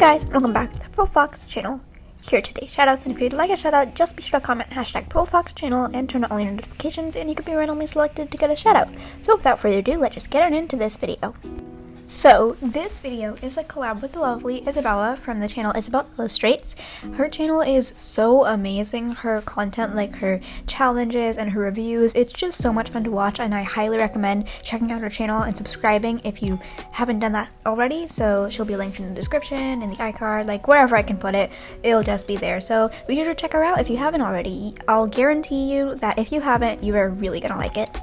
guys, welcome back to the Purplefox channel. Here are today's shoutouts, and if you'd like a shoutout, just be sure to comment #Purplefoxchannel and turn on all your notifications, and you could be randomly selected to get a shoutout. So without further ado, let's just get on into this video. So, this video is a collab with the lovely Isabella from the channel Isabel Illustrates. Her channel is so amazing. Her content, like her challenges and her reviews, it's just so much fun to watch, and I highly recommend checking out her channel and subscribing if you haven't done that already. So she'll be linked in the description, in the iCard, like wherever I can put it, it'll just be there. So be sure to check her out if you haven't already. I'll guarantee you that if you haven't, you are really gonna like it.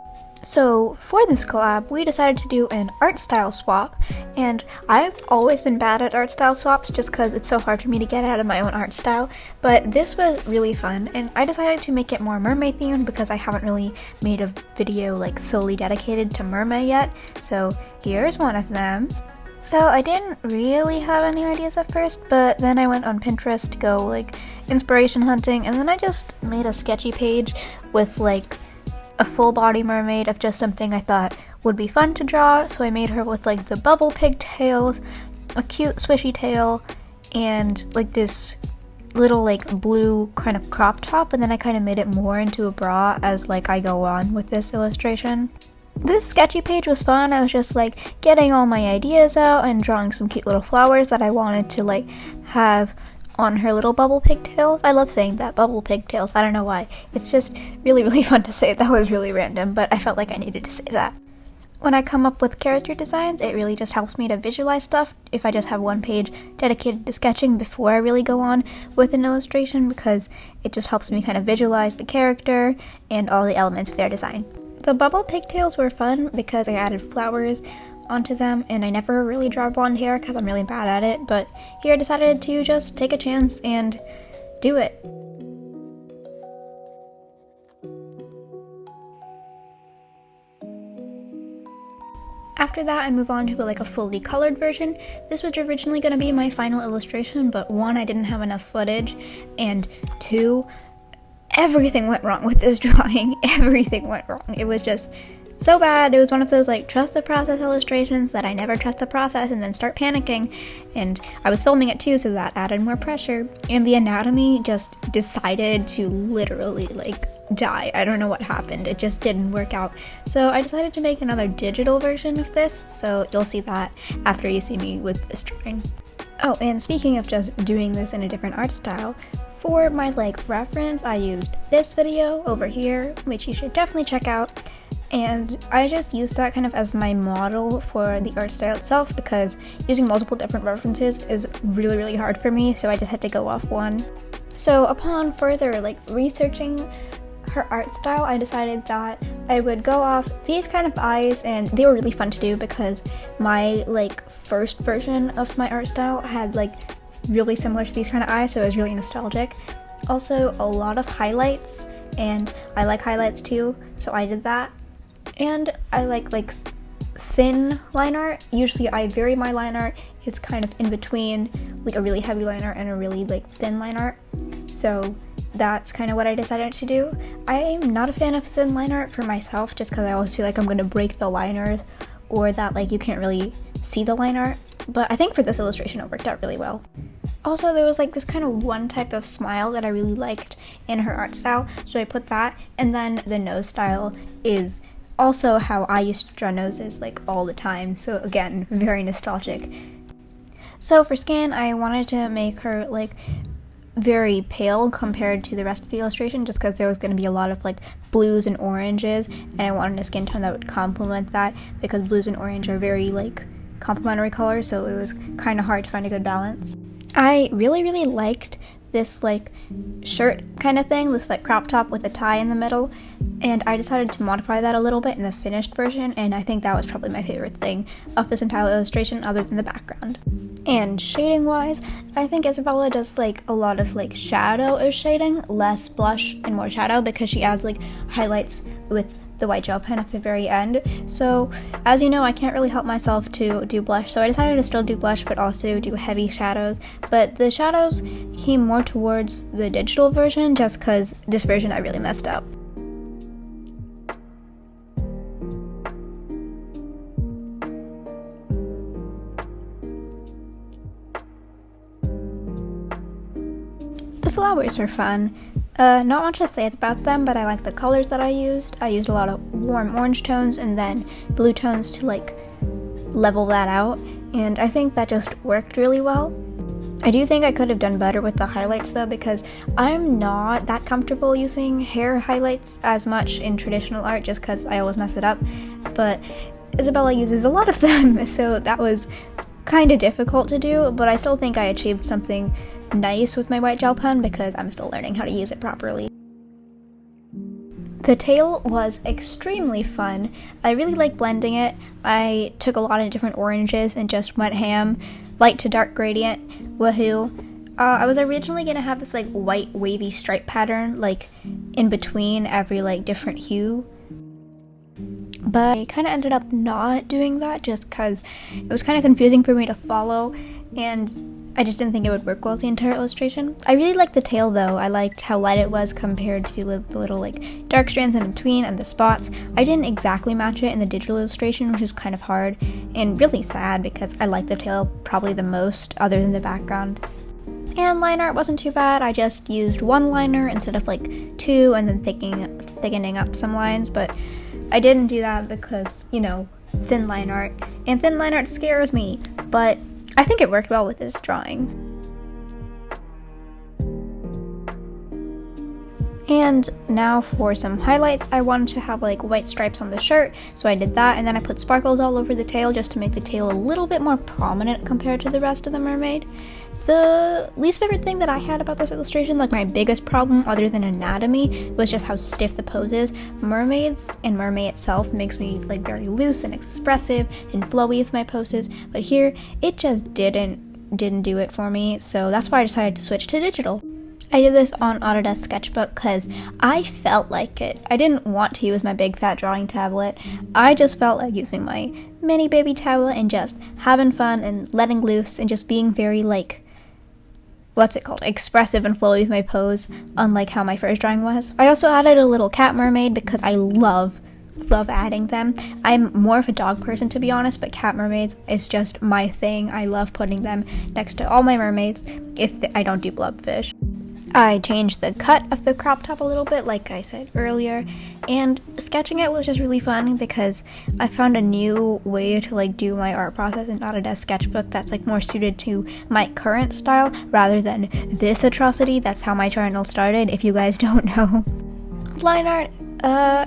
So for this collab, we decided to do an art style swap, and I've always been bad at art style swaps just because it's so hard for me to get out of my own art style, but this was really fun, and I decided to make it more mermaid themed because I haven't really made a video like solely dedicated to mermaid yet, so here's one of them. So I didn't really have any ideas at first, but then I went on Pinterest to go like inspiration hunting, and then I just made a sketchy page with like a full body mermaid of just something I thought would be fun to draw. So I made her with like the bubble pigtails, a cute swishy tail, and like this little like blue kind of crop top, and then I kind of made it more into a bra as like I go on with this illustration. This sketchy page was fun. I was just like getting all my ideas out and drawing some cute little flowers that I wanted to like have on her little bubble pigtails. I love saying that, bubble pigtails. I don't know why. It's just really fun to say. That was really random, but I felt like I needed to say that. When I come up with character designs, it really just helps me to visualize stuff if I just have one page dedicated to sketching before I really go on with an illustration, because it just helps me kind of visualize the character and all the elements of their design. The bubble pigtails were fun because I added flowers onto them, and I never really draw blonde hair because I'm really bad at it, but here I decided to just take a chance and do it. After that, I move on to like a fully colored version. This was originally going to be my final illustration, but one, I didn't have enough footage, and two, everything went wrong with this drawing. Everything went wrong. It was just so bad. It was one of those like trust the process illustrations that I never trust the process and then start panicking, and I was filming it too, so that added more pressure, and the anatomy just decided to literally like die. I don't know what happened. It just didn't work out. So I decided to make another digital version of this, so you'll see that after you see me with this drawing. Oh, and speaking of just doing this in a different art style, for my like reference, I used this video over here, which you should definitely check out. And I just used that kind of as my model for the art style itself, because using multiple different references is really hard for me, so I just had to go off one. So upon further like researching her art style, I decided that I would go off these kind of eyes, and they were really fun to do because my like first version of my art style had like really similar to these kind of eyes, so it was really nostalgic. Also a lot of highlights, and I like highlights too, so I did that. And I like thin line art. Usually I vary my line art. It's kind of in between like a really heavy line art and a really like thin line art. So that's kind of what I decided to do. I am not a fan of thin line art for myself, just because I always feel like I'm going to break the liners, or that like you can't really see the line art. But I think for this illustration it worked out really well. Also, there was like this kind of one type of smile that I really liked in her art style, so I put that. And then the nose style is also how I used to draw noses like all the time, so again, very nostalgic. So for skin, I wanted to make her like very pale compared to the rest of the illustration, just because there was going to be a lot of like blues and oranges, and I wanted a skin tone that would complement that, because blues and orange are very like complementary colors, so it was kind of hard to find a good balance. I really liked this like shirt kind of thing, this like crop top with a tie in the middle, and I decided to modify that a little bit in the finished version, and I think that was probably my favorite thing of this entire illustration other than the background. And shading wise, I think Isabella does like a lot of like shadow-ish shading, less blush and more shadow, because she adds like highlights with the white gel pen at the very end. So as you know, I can't really help myself to do blush, so I decided to still do blush but also do heavy shadows. But the shadows came more towards the digital version, just because this version I really messed up. flowers were fun. Not much to say about them, but I like the colors that I used. I used a lot of warm orange tones and then blue tones to like level that out, and I think that just worked really well. I do think I could have done better with the highlights though, because I'm not that comfortable using hair highlights as much in traditional art just because I always mess it up, but Isabella uses a lot of them, so that was kind of difficult to do, but I still think I achieved something nice with my white gel pen because I'm still learning how to use it properly. The tail was extremely fun. I really like blending it. I took a lot of different oranges and just went ham, light to dark gradient, woohoo. I was originally gonna have this like white wavy stripe pattern like in between every like different hue, but I kind of ended up not doing that just because it was kind of confusing for me to follow, and I just didn't think it would work well with the entire illustration. I really liked the tail though. I liked how light it was compared to the little like dark strands in between and the spots. I didn't exactly match it in the digital illustration, which was kind of hard and really sad because I like the tail probably the most other than the background. And line art wasn't too bad. I just used one liner instead of like two and then thickening up some lines, but I didn't do that because, you know, thin line art. And thin line art scares me, but I think it worked well with this drawing. And now for some highlights. I wanted to have like white stripes on the shirt, so I did that, and then I put sparkles all over the tail just to make the tail a little bit more prominent compared to the rest of the mermaid. The least favorite thing that I had about this illustration, like my biggest problem other than anatomy, was just how stiff the pose is. Mermaids and MERMAY itself makes me like very loose and expressive and flowy with my poses, but here it just didn't do it for me, so that's why I decided to switch to digital. I did this on Autodesk Sketchbook because I felt like it. I didn't want to use my big fat drawing tablet. I just felt like using my mini baby tablet and just having fun and letting loose and just being very like, expressive and flowy with my pose, unlike how my first drawing was. I also added a little cat mermaid because I love adding them. I'm more of a dog person to be honest, but cat mermaids is just my thing. I love putting them next to all my mermaids if I don't do blobfish. I changed the cut of the crop top a little bit, like I said earlier, and sketching it was just really fun because I found a new way to like do my art process in Autodesk Sketchbook that's like more suited to my current style rather than this atrocity. That's how my channel started, if you guys don't know. Line art,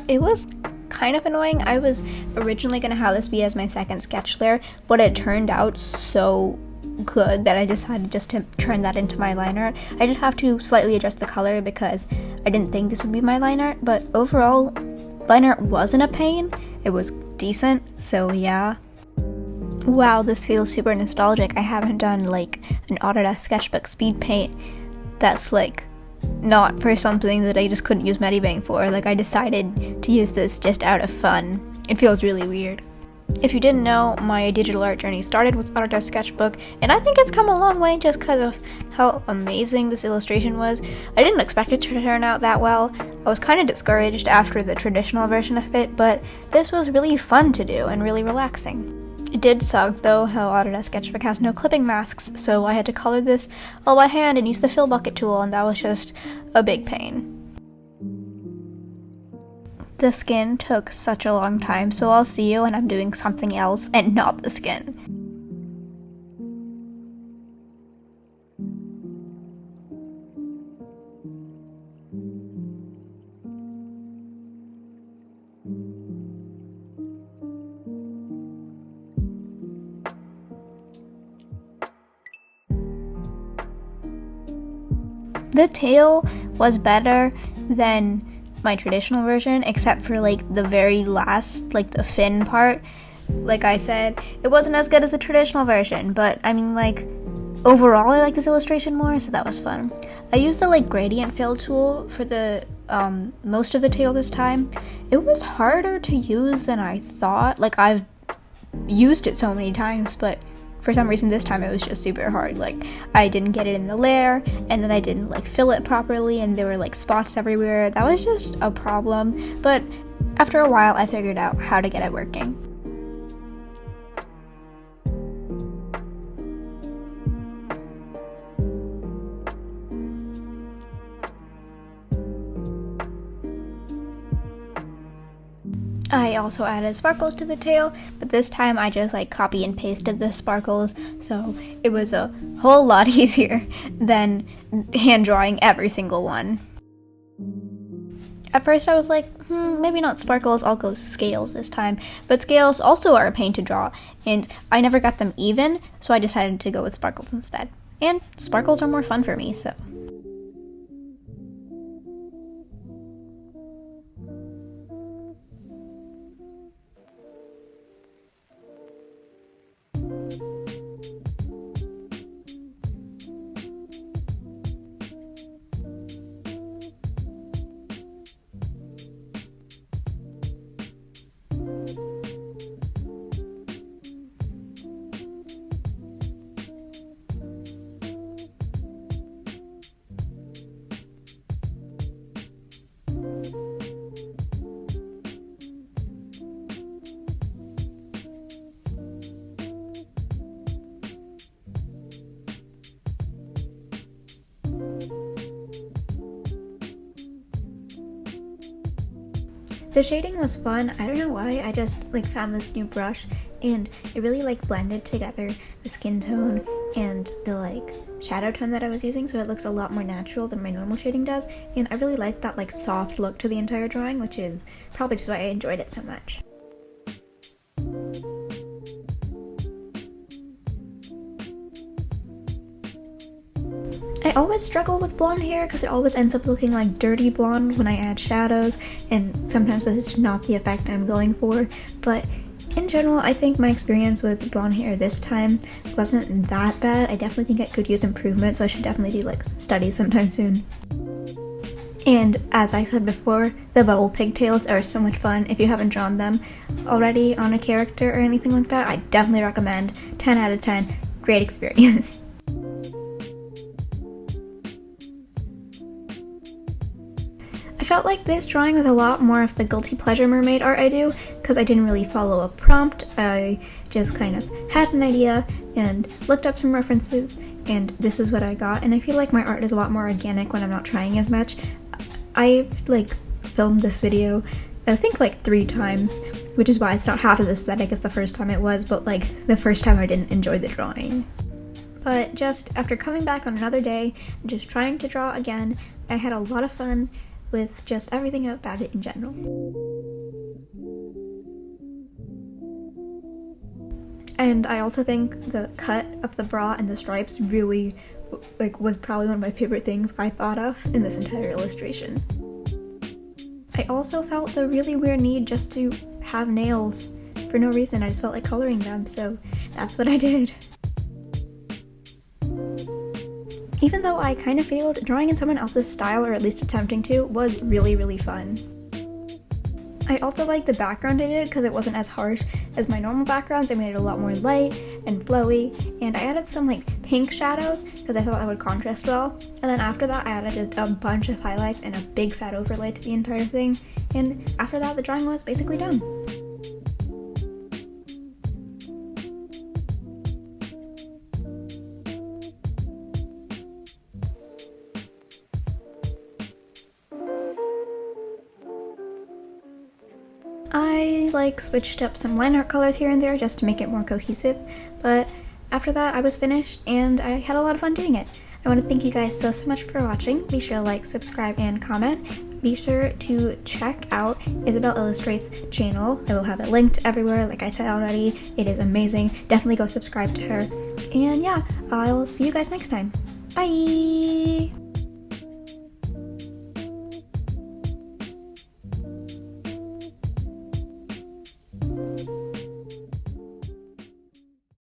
it was kind of annoying. I was originally gonna have this be as my second sketch layer, but it turned out so good that I decided just to turn that into my line art. I did have to slightly adjust the color because I didn't think this would be my line art, but overall, line art wasn't a pain. It was decent, so yeah. Wow, this feels super nostalgic. I haven't done like an Autodesk Sketchbook speed paint that's like not for something that I just couldn't use Medibang for. Like I decided to use this just out of fun. It feels really weird. If you didn't know, my digital art journey started with Autodesk Sketchbook, and I think it's come a long way just because of how amazing this illustration was. I didn't expect it to turn out that well. I was kind of discouraged after the traditional version of it, but this was really fun to do and really relaxing. It did suck though how Autodesk Sketchbook has no clipping masks, so I had to color this all by hand and use the fill bucket tool, and that was just a big pain. The skin took such a long time, so I'll see you when I'm doing something else and not the skin. The tail was better than my traditional version, except for like the very last, like the fin part. Like I said, it wasn't as good as the traditional version, but I mean like overall I like this illustration more, so that was fun. I used the like gradient fill tool for the most of the tail this time. It was harder to use than I thought. Like I've used it so many times, but for some reason this time it was just super hard. Like I didn't get it in the layer, and then I didn't like fill it properly, and there were like spots everywhere. That was just a problem, but after a while I figured out how to get it working. I also added sparkles to the tail, but this time I just like copy and pasted the sparkles, so it was a whole lot easier than hand drawing every single one. At first I was like, maybe not sparkles, I'll go scales this time, but scales also are a pain to draw, and I never got them even, so I decided to go with sparkles instead. And sparkles are more fun for me, so. The shading was fun. I don't know why, I just like found this new brush and it really like blended together the skin tone and the like shadow tone that I was using, so it looks a lot more natural than my normal shading does, and I really like that like soft look to the entire drawing, which is probably just why I enjoyed it so much. I always struggle with blonde hair because it always ends up looking like dirty blonde when I add shadows, and sometimes that is not the effect I'm going for, but in general I think my experience with blonde hair this time wasn't that bad. I definitely think it could use improvement, so I should definitely do like studies sometime soon. And as I said before, the bubble pigtails are so much fun. If you haven't drawn them already on a character or anything like that, I definitely recommend. 10 out of 10, great experience. I felt like this drawing was a lot more of the guilty pleasure mermaid art I do, because I didn't really follow a prompt. I just kind of had an idea and looked up some references, and this is what I got, and I feel like my art is a lot more organic when I'm not trying as much. I've like filmed this video I think like 3 times, which is why it's not half as aesthetic as the first time it was, but like the first time I didn't enjoy the drawing. But just after coming back on another day and just trying to draw again, I had a lot of fun with just everything about it in general. And I also think the cut of the bra and the stripes really was probably one of my favorite things I thought of in this entire illustration. I also felt the really weird need just to have nails for no reason. I just felt like coloring them, so that's what I did. Even though I kind of failed, drawing in someone else's style, or at least attempting to, was really, really fun. I also like the background I did because it wasn't as harsh as my normal backgrounds. I made it a lot more light and flowy, and I added some like pink shadows because I thought that would contrast well. And then after that I added just a bunch of highlights and a big fat overlay to the entire thing, and after that the drawing was basically done. I like switched up some line art colors here and there just to make it more cohesive, but after that I was finished and I had a lot of fun doing it. I want to thank you guys so much for watching. Be sure to like, subscribe, and comment. Be sure to check out Isabel Illustrates channel. I will have it linked everywhere, like I said already. It is amazing. Definitely go subscribe to her. And yeah, I'll see you guys next time. Bye!